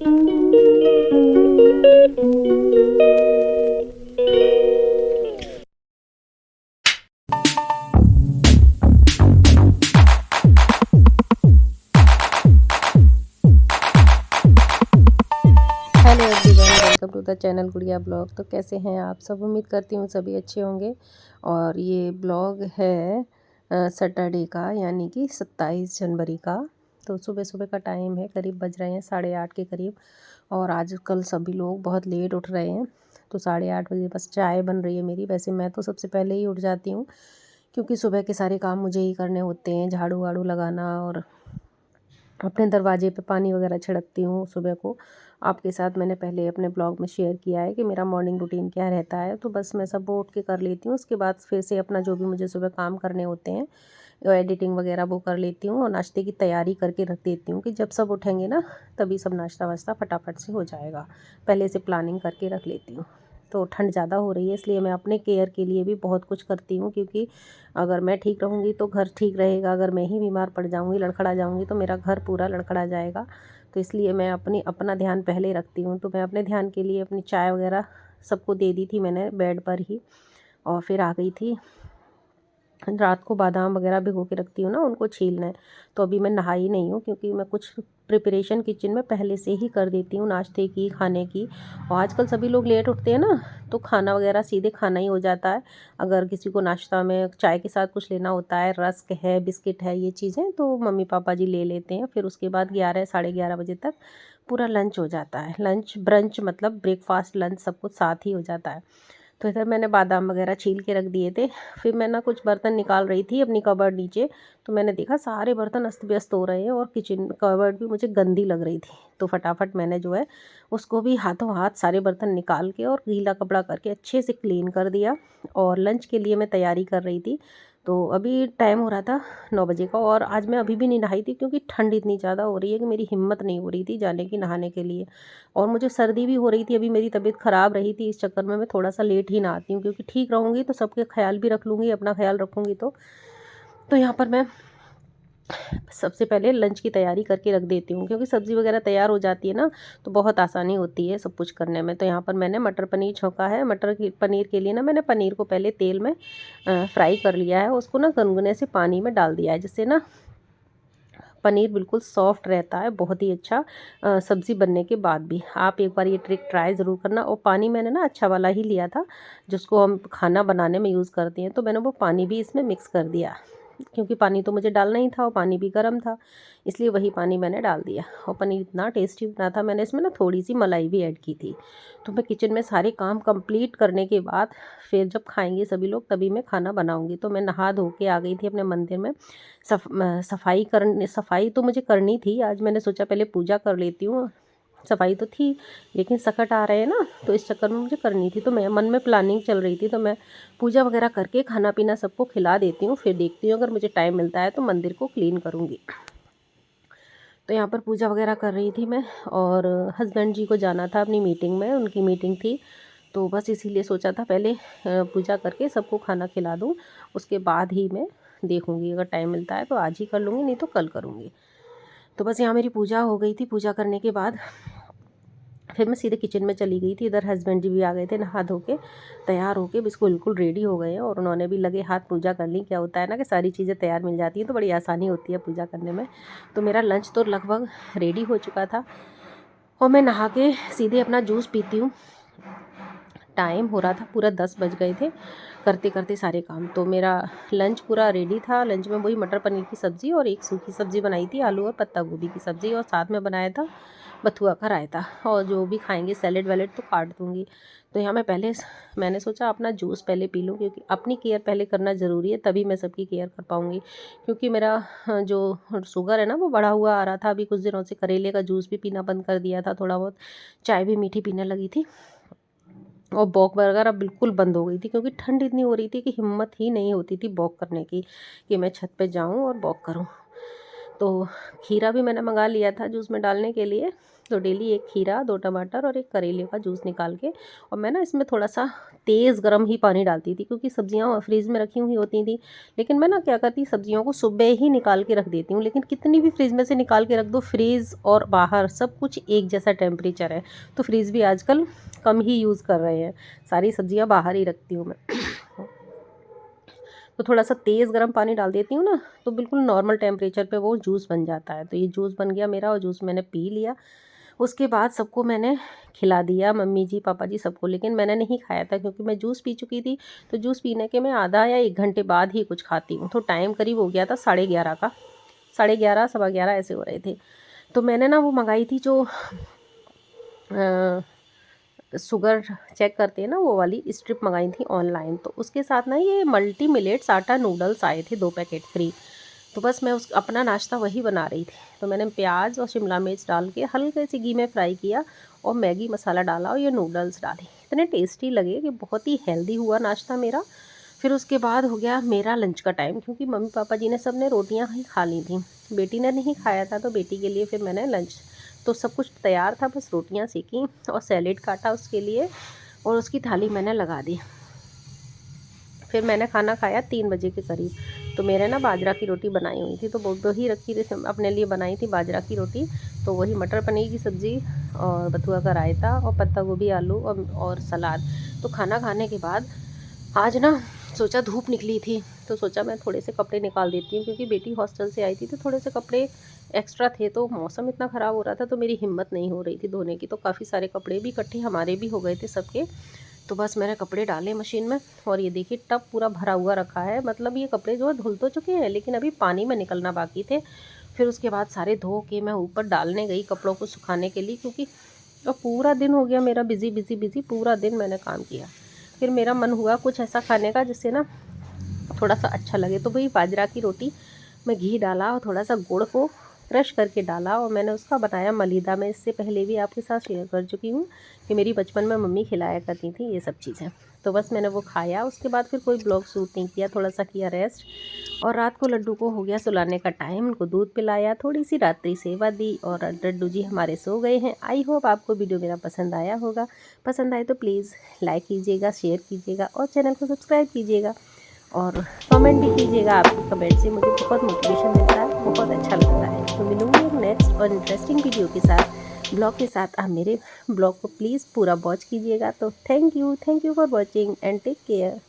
Hello everyone, welcome to the channel Gudiya blog. तो कैसे हैं आप सब? उम्मीद करती हूँ सभी अच्छे होंगे। और ये ब्लॉग है सैटरडे का, यानी कि 27 जनवरी का। तो सुबह सुबह का टाइम है, करीब बज रहे हैं 8:30 के करीब। और आजकल सभी लोग बहुत लेट उठ रहे हैं, तो 8:30 बजे बस चाय बन रही है मेरी। वैसे मैं तो सबसे पहले ही उठ जाती हूँ, क्योंकि सुबह के सारे काम मुझे ही करने होते हैं, झाड़ू वाड़ू लगाना और अपने दरवाजे पे पानी वगैरह छिड़कती हूँ सुबह को। आपके साथ मैंने पहले अपने ब्लॉग में शेयर किया है कि मेरा मॉर्निंग रूटीन क्या रहता है। तो बस मैं सब उठ के कर लेती हूँ, उसके बाद फिर से अपना जो भी मुझे सुबह काम करने होते हैं, एडिटिंग वगैरह वो कर लेती हूँ। और नाश्ते की तैयारी करके रख देती हूँ कि जब सब उठेंगे ना, तभी सब नाश्ता वाश्ता फटाफट से हो जाएगा। पहले से प्लानिंग करके रख लेती हूँ। तो ठंड ज़्यादा हो रही है, इसलिए मैं अपने केयर के लिए भी बहुत कुछ करती हूँ, क्योंकि अगर मैं ठीक रहूँगी तो घर ठीक रहेगा। अगर मैं ही बीमार पड़ जाऊँगी, लड़खड़ा जाऊँगी, तो मेरा घर पूरा लड़खड़ा जाएगा। तो इसलिए मैं अपना ध्यान पहले रखती हूँ। तो मैं अपने ध्यान के लिए अपनी चाय वगैरह सबको दे दी थी मैंने बेड पर ही, और फिर आ गई थी। रात को बादाम वगैरह भिगो के रखती हूँ ना, उनको छीलना है। तो अभी मैं नहाई नहीं हूँ, क्योंकि मैं कुछ प्रिपरेशन किचन में पहले से ही कर देती हूँ, नाश्ते की, खाने की। और आजकल सभी लोग लेट उठते हैं ना, तो खाना वगैरह सीधे खाना ही हो जाता है। अगर किसी को नाश्ता में चाय के साथ कुछ लेना होता है, रस्क है, बिस्किट है, ये चीज़ें तो मम्मी पापा जी ले लेते हैं। फिर उसके बाद 11 साढ़े 11 बजे तक पूरा लंच हो जाता है। लंच ब्रंच मतलब ब्रेकफास्ट लंच सब कुछ साथ ही हो जाता है। तो इधर मैंने बादाम वगैरह छील के रख दिए थे। फिर मैं ना कुछ बर्तन निकाल रही थी अपनी कबर्ड नीचे, तो मैंने देखा सारे बर्तन अस्त व्यस्त हो रहे हैं और किचन कबर्ड भी मुझे गंदी लग रही थी। तो फटाफट मैंने जो है उसको भी हाथों हाथ सारे बर्तन निकाल के और गीला कपड़ा करके अच्छे से क्लीन कर दिया। और लंच के लिए मैं तैयारी कर रही थी। तो अभी टाइम हो रहा था 9 बजे का, और आज मैं अभी भी नहीं नहाई थी, क्योंकि ठंड इतनी ज़्यादा हो रही है कि मेरी हिम्मत नहीं हो रही थी जाने की नहाने के लिए। और मुझे सर्दी भी हो रही थी, अभी मेरी तबीयत ख़राब रही थी, इस चक्कर में मैं थोड़ा सा लेट ही नहाती हूँ, क्योंकि ठीक रहूँगी तो सबके ख्याल भी रख लूँगी, अपना ख्याल रखूँगी। तो यहाँ पर मैं सबसे पहले लंच की तैयारी करके रख देती हूँ, क्योंकि सब्ज़ी वगैरह तैयार हो जाती है ना, तो बहुत आसानी होती है सब कुछ करने में। तो यहाँ पर मैंने मटर पनीर छौंका है। पनीर के लिए ना मैंने पनीर को पहले तेल में फ्राई कर लिया है, उसको ना गुनगुने से पानी में डाल दिया है, जिससे ना पनीर बिल्कुल सॉफ्ट रहता है, बहुत ही अच्छा। सब्ज़ी बनने के बाद भी आप एक बार ये ट्रिक ट्राई ज़रूर करना। और पानी मैंने ना अच्छा वाला ही लिया था, जिसको हम खाना बनाने में यूज़ करते हैं। तो मैंने वो पानी भी इसमें मिक्स कर दिया, क्योंकि पानी तो मुझे डालना ही था और पानी भी गर्म था, इसलिए वही पानी मैंने डाल दिया। और पनीर इतना टेस्टी बना था, मैंने इसमें ना थोड़ी सी मलाई भी ऐड की थी। तो मैं किचन में सारे काम कंप्लीट करने के बाद फिर जब खाएंगे सभी लोग, तभी मैं खाना बनाऊंगी। तो मैं नहा धो के आ गई थी अपने मंदिर में। सफाई तो मुझे करनी थी आज। मैंने सोचा पहले पूजा कर लेती हूँ, सफाई तो थी, लेकिन संकट आ रहे हैं ना, तो इस चक्कर में मुझे करनी थी। तो मैं मन में प्लानिंग चल रही थी, तो मैं पूजा वगैरह करके खाना पीना सबको खिला देती हूँ, फिर देखती हूँ अगर मुझे टाइम मिलता है तो मंदिर को क्लीन करूँगी। तो यहाँ पर पूजा वगैरह कर रही थी मैं, और हस्बैंड जी को जाना था अपनी मीटिंग में, उनकी मीटिंग थी। तो बस इसीलिए सोचा था पहले पूजा करके सबको खाना खिला दूँ, उसके बाद ही मैं देखूँगी। अगर टाइम मिलता है तो आज ही कर लूँगी, नहीं तो कल करूँगी। तो बस यहाँ मेरी पूजा हो गई थी। पूजा करने के बाद फिर मैं सीधे किचन में चली गई थी। इधर हस्बैंड जी भी आ गए थे, नहा धो के तैयार होके बिल्कुल रेडी हो गए हैं, और उन्होंने भी लगे हाथ पूजा कर ली। क्या होता है ना कि सारी चीज़ें तैयार मिल जाती हैं, तो बड़ी आसानी होती है पूजा करने में। तो मेरा लंच तो लगभग रेडी हो चुका था, और मैं नहा के सीधे अपना जूस पीती हूँ। टाइम हो रहा था पूरा 10 बज गए थे करते करते सारे काम। तो मेरा लंच पूरा रेडी था। लंच में वही मटर पनीर की सब्ज़ी और एक सूखी सब्ज़ी बनाई थी, आलू और पत्ता गोभी की सब्ज़ी, और साथ में बनाया था बथुआ का रायता। और जो भी खाएंगे सैलेड वैलेड तो काट दूँगी। तो यहाँ मैंने सोचा अपना जूस पहले पी लूँ, क्योंकि अपनी केयर पहले करना ज़रूरी है, तभी मैं सबकी केयर कर पाऊँगी। क्योंकि मेरा जो शुगर है ना वो बढ़ा हुआ आ रहा था। अभी कुछ दिनों से करेले का जूस भी पीना बंद कर दिया था, थोड़ा बहुत चाय भी मीठी पीने लगी थी, और वॉक वगैरह बिल्कुल बंद हो गई थी, क्योंकि ठंड इतनी हो रही थी कि हिम्मत ही नहीं होती थी वॉक करने की, कि मैं छत पे जाऊं और वॉक करूं। तो खीरा भी मैंने मंगा लिया था जूस में डालने के लिए, तो डेली एक खीरा, 2 टमाटर और 1 करेले का जूस निकाल के, और मैं ना इसमें थोड़ा-सा तेज़ गरम ही पानी डालती थी क्योंकि सब्जियाँ फ्रिज में रखी हुई होती थी। लेकिन मैं ना क्या करती, सब्जियों को सुबह ही निकाल के रख देती हूँ, लेकिन कितनी भी फ्रिज में से निकाल के रख दो, फ्रिज और बाहर सब कुछ एक जैसा टेम्परेचर है। तो फ्रिज भी आजकल कम ही यूज़ कर रहे हैं, सारी सब्जियाँ बाहर ही रखती हूँ मैं। तो थोड़ा-सा तेज़ गरम पानी डाल देती हूँ ना, तो बिल्कुल नॉर्मल टेम्परेचर पे वो जूस बन जाता है। तो ये जूस बन गया मेरा और जूस मैंने पी लिया। उसके बाद सबको मैंने खिला दिया, मम्मी जी, पापा जी सबको, लेकिन मैंने नहीं खाया था क्योंकि मैं जूस पी चुकी थी। तो जूस पीने के मैं आधा या 1 घंटे बाद ही कुछ खाती हूँ। तो टाइम करीब हो गया था 11:30 का, 11:30 सवा 11 ऐसे हो रहे थे। तो मैंने ना वो मंगाई थी जो शुगर चेक करते हैं ना, वो वाली स्ट्रिप मंगाई थी ऑनलाइन। तो उसके साथ ना ये मल्टी मिलेट्स आटा नूडल्स आए थे 2 पैकेट फ्री। तो बस मैं उस अपना नाश्ता वही बना रही थी। तो मैंने प्याज और शिमला मिर्च डाल के हल्के से घी में फ्राई किया और मैगी मसाला डाला और ये नूडल्स डाले। इतने टेस्टी लगे कि बहुत ही हेल्दी हुआ नाश्ता मेरा। फिर उसके बाद हो गया मेरा लंच का टाइम, क्योंकि मम्मी पापा जी ने सब ने रोटियां ही खा ली थी। बेटी ने नहीं खाया था, तो बेटी के लिए फिर मैंने लंच, तो सब कुछ तैयार था, बस रोटियां सेकी और सैलेड काटा उसके लिए, और उसकी थाली मैंने लगा दी। फिर मैंने खाना खाया 3 बजे के करीब। तो मेरे ना बाजरा की रोटी बनाई हुई थी, तो वो ही रखी थी, अपने लिए बनाई थी बाजरा की रोटी। तो वही मटर पनीर की सब्ज़ी और बथुआ का रायता और पत्ता गोभी आलू और सलाद। तो खाना खाने के बाद आज ना सोचा, धूप निकली थी तो सोचा मैं थोड़े से कपड़े निकाल देती हूँ, क्योंकि बेटी हॉस्टल से आई थी तो थोड़े से कपड़े एक्स्ट्रा थे। तो मौसम इतना ख़राब हो रहा था तो मेरी हिम्मत नहीं हो रही थी धोने की, तो काफ़ी सारे कपड़े भी इकट्ठे हमारे भी हो गए थे सबके। तो बस मैंने कपड़े डाले मशीन में, और ये देखिए टब पूरा भरा हुआ रखा है। मतलब ये कपड़े जो है धुल तो चुके हैं, लेकिन अभी पानी में निकलना बाकी थे। फिर उसके बाद सारे धो के मैं ऊपर डालने गई कपड़ों को सुखाने के लिए, क्योंकि अब पूरा दिन हो गया मेरा बिज़ी बिज़ी बिज़ी, पूरा दिन मैंने काम किया। फिर मेरा मन हुआ कुछ ऐसा खाने का जिससे ना थोड़ा सा अच्छा लगे। तो वही बाजरा की रोटी में घी डाला और थोड़ा सा गुड़ को क्रश करके डाला, और मैंने उसका बनाया मलीदा। मैं इससे पहले भी आपके साथ शेयर कर चुकी हूँ कि मेरी बचपन में मम्मी खिलाया करती थी ये सब चीज़ें। तो बस मैंने वो खाया। उसके बाद फिर कोई ब्लॉग शूट नहीं किया, थोड़ा सा किया रेस्ट। और रात को लड्डू को हो गया सुलाने का टाइम, उनको दूध पिलाया, थोड़ी सी रात्रि सेवा दी, और लड्डू जी हमारे सो गए हैं। आई होप आपको वीडियो मेरा पसंद आया होगा। पसंद आए तो प्लीज़ लाइक कीजिएगा, शेयर कीजिएगा और चैनल को सब्सक्राइब कीजिएगा, और कमेंट भी कीजिएगा। आपके कमेंट से मुझे बहुत मोटिवेशन मिलता है, बहुत अच्छा लगता है। तो मिलूंगी एक नेक्स्ट और इंटरेस्टिंग वीडियो के साथ, ब्लॉग के साथ। आप मेरे ब्लॉग को प्लीज़ पूरा वॉच कीजिएगा। तो thank you for watching and take care.